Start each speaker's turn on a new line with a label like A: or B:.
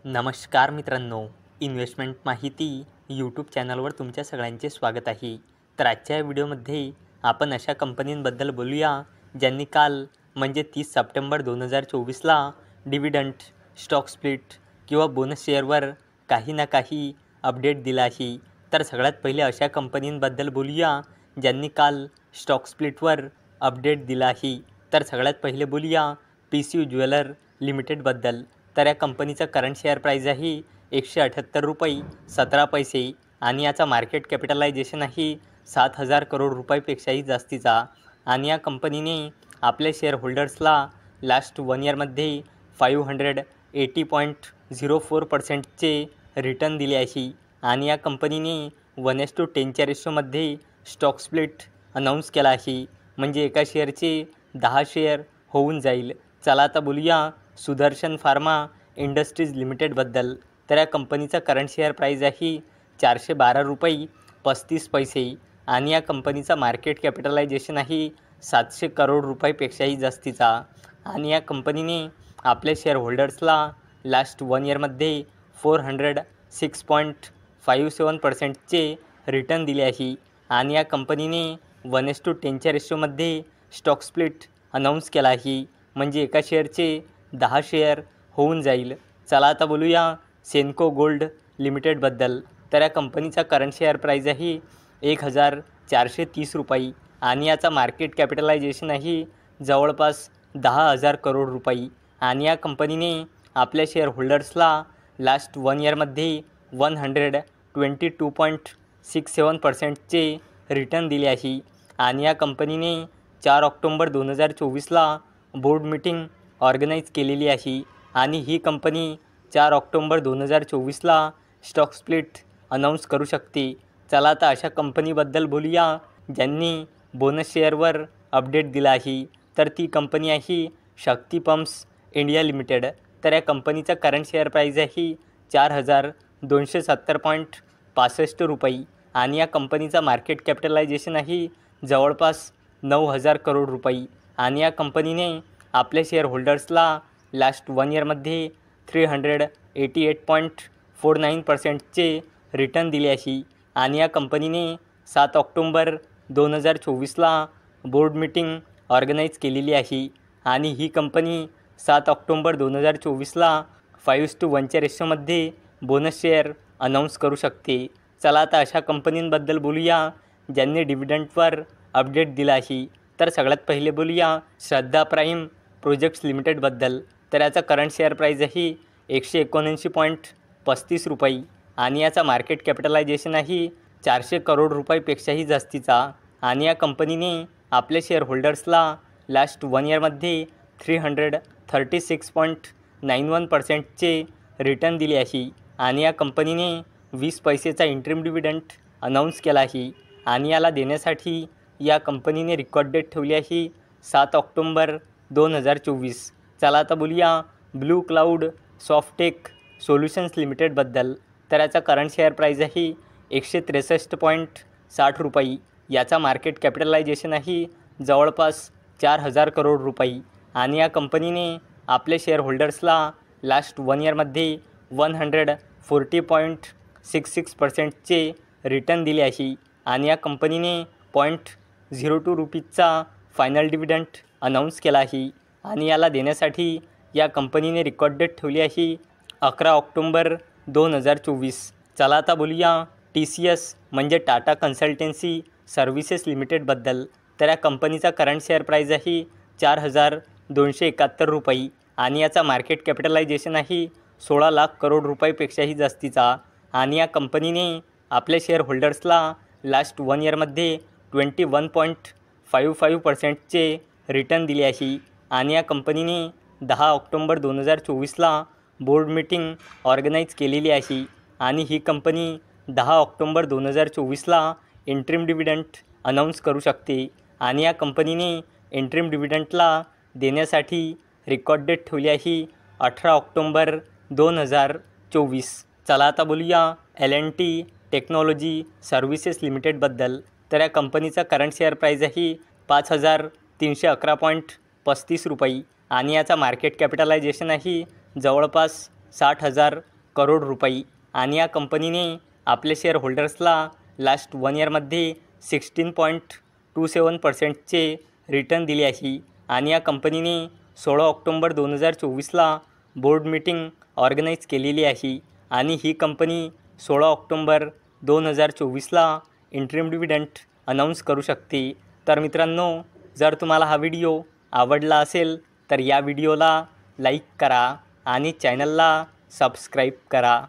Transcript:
A: नमस्कार मित्रांनो, इन्व्हेस्टमेंट माहिती यूट्यूब चॅनलवर तुमच्या सगळ्यांचे स्वागत आहे. तर आजच्या या व्हिडिओमध्ये आपण अशा कंपनींबद्दल बोलूया ज्यांनी काल म्हणजे 30 सप्टेंबर 2024ला डिव्हिडंड, स्टॉक स्प्लिट किंवा बोनस शेअरवर काही ना काही अपडेट दिला आहे. तर सगळ्यात पहिले अशा कंपनींबद्दल बोलूया ज्यांनी काल स्टॉक स्प्लिटवर अपडेट दिला आहे. तर सगळ्यात पहिले बोलूया PCU ज्वेलर लिमिटेडबद्दल. तर या कंपनीचा करंट शेअर प्राईज आहे 178 रुपये 17 पैसे आणि याचा मार्केट कॅपिटलायझेशन आहे 7,000 करोड रुपयापेक्षाही जास्तीचा. आणि या कंपनीने आपल्या शेअर होल्डर्सला लास्ट 1 इयरमध्ये 580.04%चे रिटर्न दिले आहे. आणि या कंपनीने 1:10च्या रेशोमध्ये स्टॉक स्प्लिट अनाऊन्स केला आहे, म्हणजे एका शेअरचे 10 शेअर होऊन जाईल. चला आता बोलूया सुदर्शन फार्मा इंडस्ट्रीज लिमिटेडबद्दल. तर या कंपनीचा करंट शेअर प्राईज आहे 412 रुपये 35 पैसे आणि या कंपनीचा मार्केट कॅपिटलायझेशन आहे 700 करोड रुपयापेक्षाही जास्तीचा. आणि या कंपनीने आपल्या शेअर होल्डर्सला लास्ट 1 इयरमध्ये 406.57%चे रिटर्न दिले आहे. आणि या कंपनीने 1:10च्या रेशोमध्ये स्टॉक स्प्लिट अनाऊन्स केला आहे, म्हणजे एका शेअरचे 10 शेअर होऊन जाईल. चला आता बोलूया सेन्को गोल्ड लिमिटेडबद्दल. तर या कंपनीचा करंट शेअर प्राईज आहे 1,430 रुपये आणि याचा मार्केट कॅपिटलायझेशन आहे जवळपास 10,000 करोड रुपये. आणि या कंपनीने आपल्या शेअर होल्डर्सला लास्ट 1 इयरमध्ये 122.67%चे रिटर्न दिले आहे. आणि या कंपनीने 4 ऑक्टोंबर 2024ला बोर्ड मीटिंग ऑर्गनाईज केलेली आहे आणि ही कंपनी 4 ऑक्टोंबर 2024ला स्टॉक स्प्लिट अनाऊन्स करू शकते. चला आता अशा कंपनीबद्दल बोलूया ज्यांनी बोनस शेअरवर अपडेट दिला आहे. तर ती कंपनी आहे शक्ती पंप्स इंडिया लिमिटेड. तर या कंपनीचा करंट शेअर प्राईज आहे 4,270.65 रुपये आणि या कंपनीचा मार्केट कॅपिटलायझेशन आहे जवळपास 9,000 करोड रुपये. आणि या कंपनीने आपल्या शेअर होल्डर्सला लास्ट 1 इयरमध्ये 388.49%चे रिटर्न दिले आहे. आणि या कंपनीने 7 ऑक्टोंबर 2024ला बोर्ड मीटिंग ऑर्गनाईज केलेली आहे आणि ही कंपनी 7 ऑक्टोंबर 2024ला 5:1च्या रेशोमध्ये बोनस शेअर अनाऊन्स करू शकते. चला आता अशा कंपनींबद्दल बोलूया ज्यांनी डिव्हिडंडवर अपडेट दिला आहे. तर सगळ्यात पहिले बोलूया श्रद्धा प्राईम प्रोजेक्ट्स लिमिटेडबद्दल. तर याचा करंट शेअर प्राईज आहे 179.35 रुपये आणि याचा मार्केट कॅपिटलायझेशन आहे 400 करोड रुपयापेक्षाही जास्तीचा. आणि या कंपनीने आपल्या शेअर होल्डर्सला लास्ट 1 इयरमध्ये 336.91%चे रिटर्न दिले आहे. आणि या कंपनीने 20 पैसेचा इंटरिम डिव्हिडंड अनाऊन्स केला आहे आणि याला देण्यासाठी या कंपनीने रेकॉर्ड डेट ठेवली आहे 7 ऑक्टोंबर 2024. चला आता बोलूया ब्लू क्लाउड सॉफ्टटेक सोल्युशन्स लिमिटेडबद्दल. तर याचा करंट शेअर प्राईज आहे 163.60 रुपये. याचा मार्केट कॅपिटलायझेशन आहे जवळपास 4,000 करोड रुपये. आणि या कंपनीने आपल्या शेअर होल्डर्सला लास्ट 1 इयरमध्ये 140.66%चे रिटर्न दिले आहे. आणि या कंपनीने 0.02 रुपीजचा फायनल डिव्हिडंड अनाऊन्स केला आहे आणि याला देण्यासाठी या कंपनीने रेकॉर्ड डेट ठेवली आहे 11 ऑक्टोंबर 2024. चला आता बोलूया TCS म्हणजे टाटा कन्सल्टन्सी सर्व्हिसेस लिमिटेडबद्दल. तर या कंपनीचा करंट शेअर प्राईज आहे 4,271 रुपये आणि याचा मार्केट कॅपिटलायझेशन आहे 16 लाख करोड रुपयापेक्षाही जास्तीचा. आणि या कंपनीने आपल्या शेअर होल्डर्सला लास्ट 1 इयरमध्ये 21.55%चे रिटर्न दिले आहे. आणि या कंपनीने 10 ऑक्टोंबर 2024ला बोर्ड मीटिंग ऑर्गनाईज केलेली आहे आणि ही कंपनी 10 ऑक्टोंबर 2024ला इंटरिम डिव्हिडंड अनाऊन्स करू शकते. आणि या कंपनीने इंटरिम डिव्हिडंडला देण्यासाठी रेकॉर्ड डेट ठेवली आहे 18 ऑक्टोंबर 2024. चला आता बोलूया L&T टेक्नॉलॉजी सर्व्हिसेस लिमिटेडबद्दल. तर या कंपनीचा करंट शेअर प्राईज आहे 5,311.35 रुपये आणि याचा मार्केट कॅपिटलायझेशन आहे जवळपास 60,000 करोड रुपये आणि या कंपनीने आपल्या शेअर होल्डर्सला लास्ट 1 इयरमध्ये 16.27% रिटर्न दिले आहे. आणि या कंपनीने 16 ऑक्टोंबर 2024ला बोर्ड मीटिंग ऑर्गनाईज केलेली आहे आणि ही कंपनी 16 ऑक्टोंबर 2024ला इंटरिम डिव्हिडंड अनाऊन्स करू शकते. तर मित्रांनो, जर तुम्हाला हा व्हिडिओ आवडला असेल तर या व्हिडिओला लाईक करा आणि चॅनलला सबस्क्राईब करा.